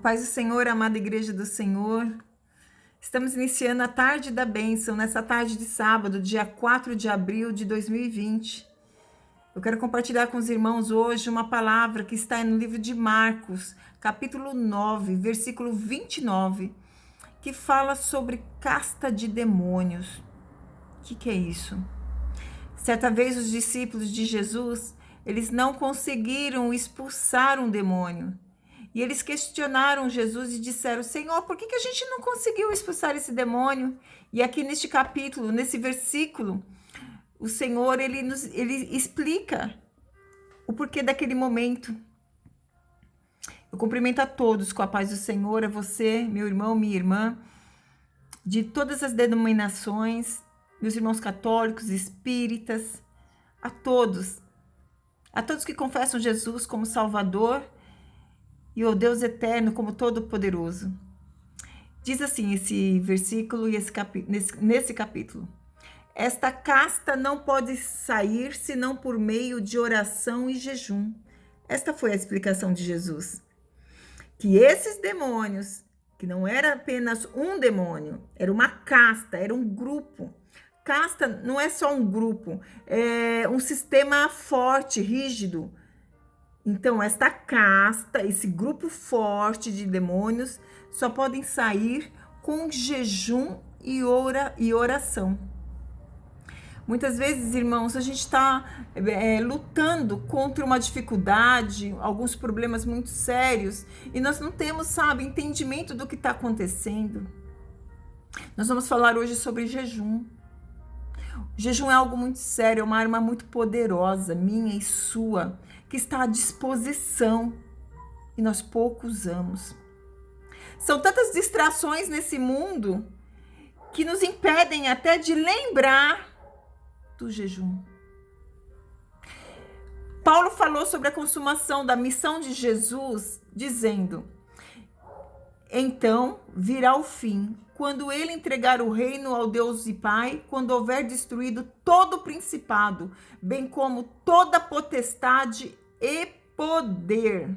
Paz do Senhor, amada igreja do Senhor. Estamos iniciando a tarde da bênção, nessa tarde de sábado, dia 4 de abril de 2020. Eu quero compartilhar com os irmãos hoje uma palavra que está no livro de Marcos, capítulo 9, versículo 29, que fala sobre casta de demônios. O que é isso? Certa vez os discípulos de Jesus, eles não conseguiram expulsar um demônio. E eles questionaram Jesus e disseram: Senhor, por que a gente não conseguiu expulsar esse demônio? E aqui neste capítulo, nesse versículo, o Senhor ele explica o porquê daquele momento. Eu cumprimento a todos com a paz do Senhor, a você, meu irmão, minha irmã, de todas as denominações, meus irmãos católicos, espíritas, a todos que confessam Jesus como Salvador e o Deus eterno como Todo-Poderoso. Diz assim esse versículo e nesse capítulo: esta casta não pode sair senão por meio de oração e jejum. Esta foi a explicação de Jesus. Que esses demônios, que não era apenas um demônio, era uma casta, era um grupo. Casta não é só um grupo, é um sistema forte, rígido. Então, esta casta, esse grupo forte de demônios, só podem sair com jejum e oração. Muitas vezes, irmãos, a gente está lutando contra uma dificuldade, alguns problemas muito sérios, e nós não temos, entendimento do que está acontecendo. Nós vamos falar hoje sobre jejum. O jejum é algo muito sério, é uma arma muito poderosa, minha e sua, que está à disposição e nós pouco usamos. São tantas distrações nesse mundo que nos impedem até de lembrar do jejum. Paulo falou sobre a consumação da missão de Jesus, dizendo: então virá o fim, quando ele entregar o reino ao Deus e Pai, quando houver destruído todo o principado, bem como toda potestade e poder.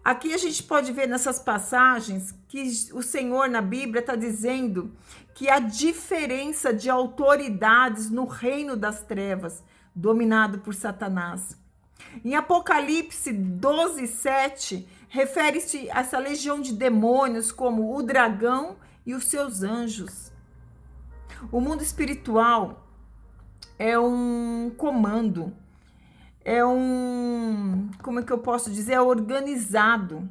Aqui a gente pode ver nessas passagens que o Senhor na Bíblia está dizendo que há diferença de autoridades no reino das trevas, dominado por Satanás. Em Apocalipse 12:7, refere-se a essa legião de demônios como o dragão e os seus anjos. O mundo espiritual é um comando, como é que eu posso dizer, é organizado,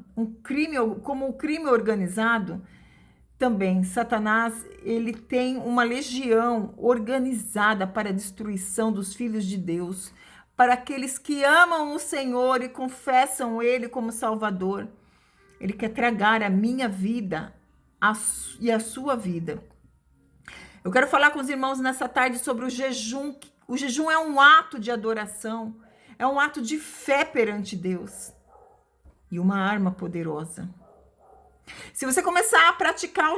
como o crime organizado. Também Satanás, ele tem uma legião organizada para a destruição dos filhos de Deus, para aqueles que amam o Senhor e confessam Ele como Salvador. Ele quer tragar a minha vida e a sua vida. Eu quero falar com os irmãos nessa tarde sobre o jejum. O jejum é um ato de adoração, é um ato de fé perante Deus e uma arma poderosa. Se você começar a praticar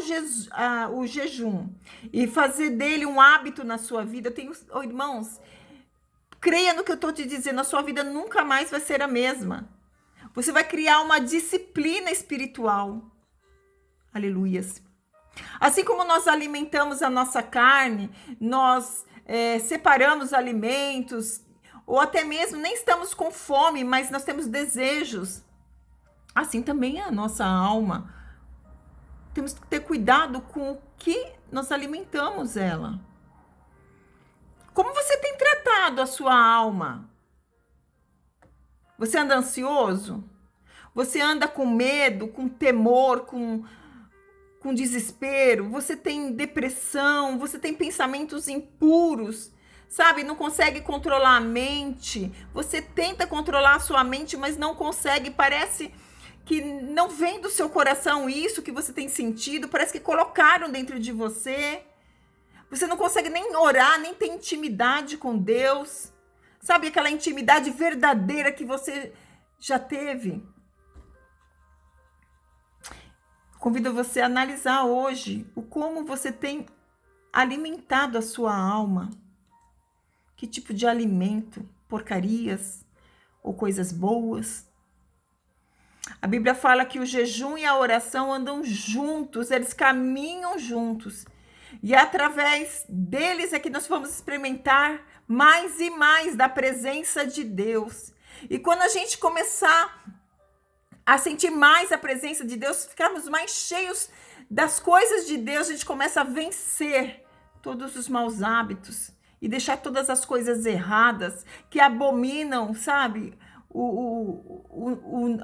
o jejum e fazer dele um hábito na sua vida, irmãos, creia no que eu estou te dizendo, a sua vida nunca mais vai ser a mesma. Você vai criar uma disciplina espiritual. Aleluias. Assim como nós alimentamos a nossa carne, nós separamos alimentos, ou até mesmo nem estamos com fome, mas nós temos desejos. Assim também é a nossa alma. Temos que ter cuidado com o que nós alimentamos ela. Como você tem tratado a sua alma? Você anda ansioso? Você anda com medo, com temor, com desespero? Você tem depressão? Você tem pensamentos impuros? Não consegue controlar a mente? Você tenta controlar a sua mente, mas não consegue. Parece que não vem do seu coração isso que você tem sentido. Parece que colocaram dentro de você. Você não consegue nem orar, nem ter intimidade com Deus. Aquela intimidade verdadeira que você já teve? Convido você a analisar hoje como você tem alimentado a sua alma. Que tipo de alimento? Porcarias ou coisas boas? A Bíblia fala que o jejum e a oração andam juntos, eles caminham juntos. E através deles é que nós vamos experimentar mais e mais da presença de Deus. E quando a gente começar a sentir mais a presença de Deus, ficarmos mais cheios das coisas de Deus, a gente começa a vencer todos os maus hábitos e deixar todas as coisas erradas que abominam, sabe,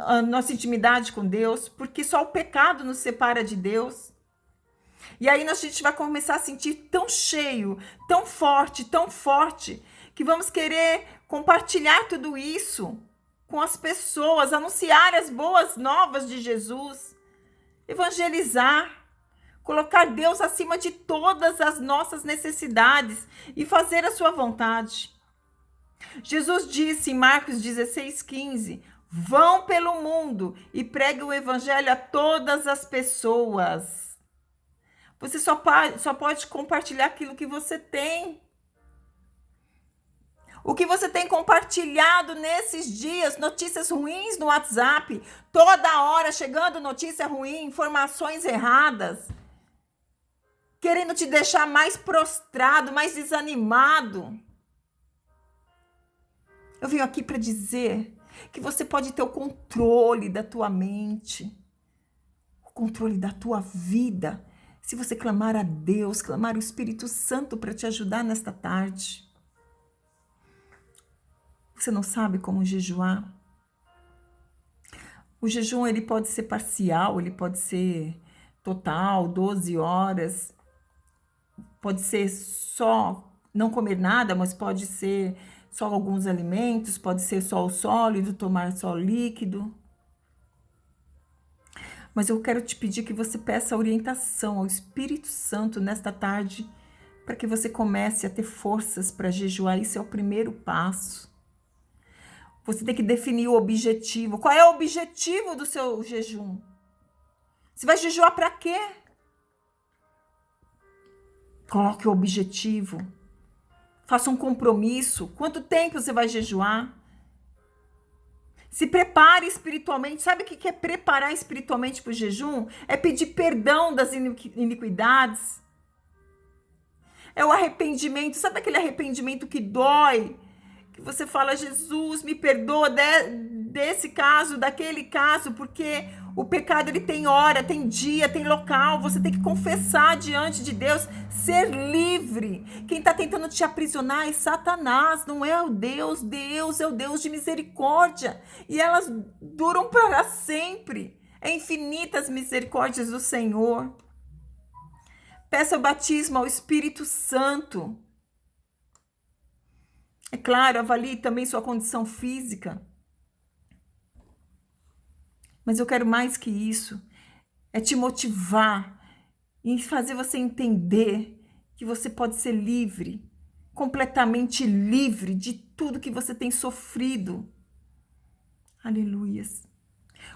a nossa intimidade com Deus, porque só o pecado nos separa de Deus. E aí a gente vai começar a sentir tão cheio, tão forte, que vamos querer compartilhar tudo isso com as pessoas, anunciar as boas novas de Jesus, evangelizar, colocar Deus acima de todas as nossas necessidades e fazer a sua vontade. Jesus disse em Marcos 16:15, vão pelo mundo e preguem o evangelho a todas as pessoas. Você só pode compartilhar aquilo que você tem. O que você tem compartilhado nesses dias, notícias ruins no WhatsApp, toda hora chegando notícia ruim, informações erradas, querendo te deixar mais prostrado, mais desanimado. Eu venho aqui para dizer que você pode ter o controle da tua mente, o controle da tua vida, se você clamar a Deus, clamar o Espírito Santo para te ajudar nesta tarde. Você não sabe como jejuar? O jejum ele pode ser parcial, ele pode ser total, 12 horas, pode ser só não comer nada, mas pode ser só alguns alimentos, pode ser só o sólido, tomar só o líquido. Mas eu quero te pedir que você peça orientação ao Espírito Santo nesta tarde, para que você comece a ter forças para jejuar. Isso é o primeiro passo. Você tem que definir o objetivo. Qual é o objetivo do seu jejum? Você vai jejuar para quê? Coloque o objetivo. Faça um compromisso. Quanto tempo você vai jejuar? Se prepare espiritualmente. Sabe o que é preparar espiritualmente para o jejum? É pedir perdão das iniquidades. É o arrependimento. Sabe aquele arrependimento que dói? Que você fala, Jesus, me perdoa desse caso, daquele caso, porque o pecado ele tem hora, tem dia, tem local. Você tem que confessar diante de Deus, ser livre. Quem está tentando te aprisionar é Satanás, não é o Deus. Deus é o Deus de misericórdia. E elas duram para sempre. É infinitas misericórdias do Senhor. Peça o batismo ao Espírito Santo. É claro, avalie também sua condição física. Mas eu quero mais que isso. É te motivar e fazer você entender que você pode ser livre, completamente livre de tudo que você tem sofrido. Aleluias.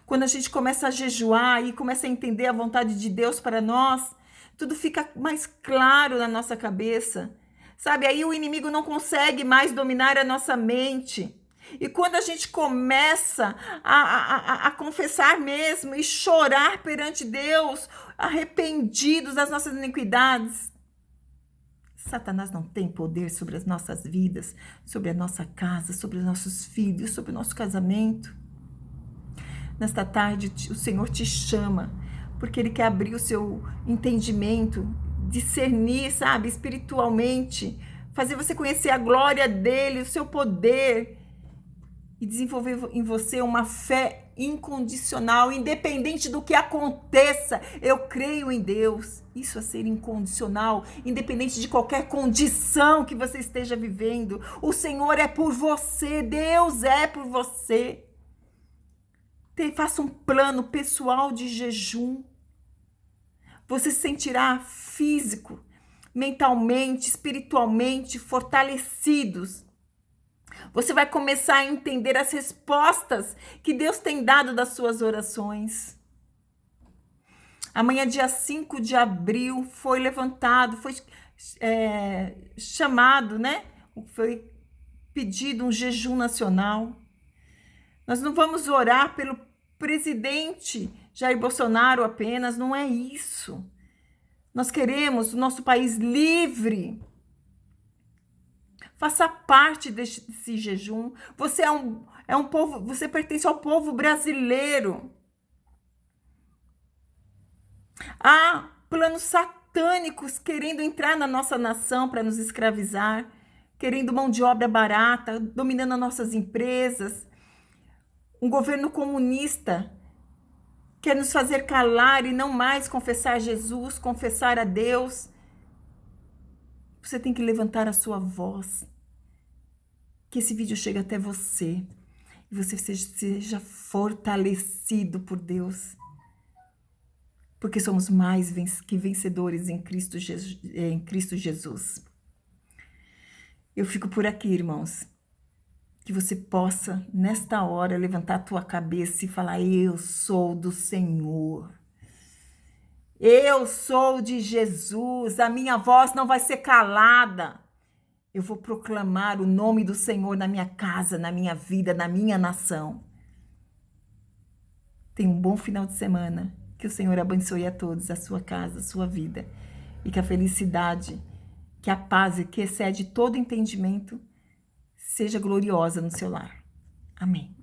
Quando a gente começa a jejuar e começa a entender a vontade de Deus para nós, tudo fica mais claro na nossa cabeça. Sabe, aí o inimigo não consegue mais dominar a nossa mente. E quando a gente começa a confessar mesmo e chorar perante Deus, arrependidos das nossas iniquidades, Satanás não tem poder sobre as nossas vidas, sobre a nossa casa, sobre os nossos filhos, sobre o nosso casamento. Nesta tarde, o Senhor te chama, porque Ele quer abrir o seu entendimento, discernir, sabe, espiritualmente, fazer você conhecer a glória dele, o seu poder e desenvolver em você uma fé incondicional, independente do que aconteça. Eu creio em Deus. Isso é ser incondicional, independente de qualquer condição que você esteja vivendo. O Senhor é por você, Deus é por você. Faça um plano pessoal de jejum. Você se sentirá físico, mentalmente, espiritualmente fortalecidos. Você vai começar a entender as respostas que Deus tem dado das suas orações. Amanhã, dia 5 de abril, foi levantado, foi chamado, né? Foi pedido um jejum nacional. Nós não vamos orar presidente Jair Bolsonaro apenas, não é isso. Nós queremos o nosso país livre. Faça parte desse jejum. Você é um povo, você pertence ao povo brasileiro. Há planos satânicos querendo entrar na nossa nação para nos escravizar, querendo mão de obra barata, dominando as nossas empresas. Um governo comunista quer nos fazer calar e não mais confessar Jesus, confessar a Deus. Você tem que levantar a sua voz. Que esse vídeo chegue até você e você seja fortalecido por Deus. Porque somos mais que vencedores em Cristo Jesus. Eu fico por aqui, irmãos. Que você possa, nesta hora, levantar a tua cabeça e falar: eu sou do Senhor. Eu sou de Jesus. A minha voz não vai ser calada. Eu vou proclamar o nome do Senhor na minha casa, na minha vida, na minha nação. Tenha um bom final de semana. Que o Senhor abençoe a todos, a sua casa, a sua vida. E que a felicidade, que a paz que excede todo entendimento, seja gloriosa no seu lar. Amém.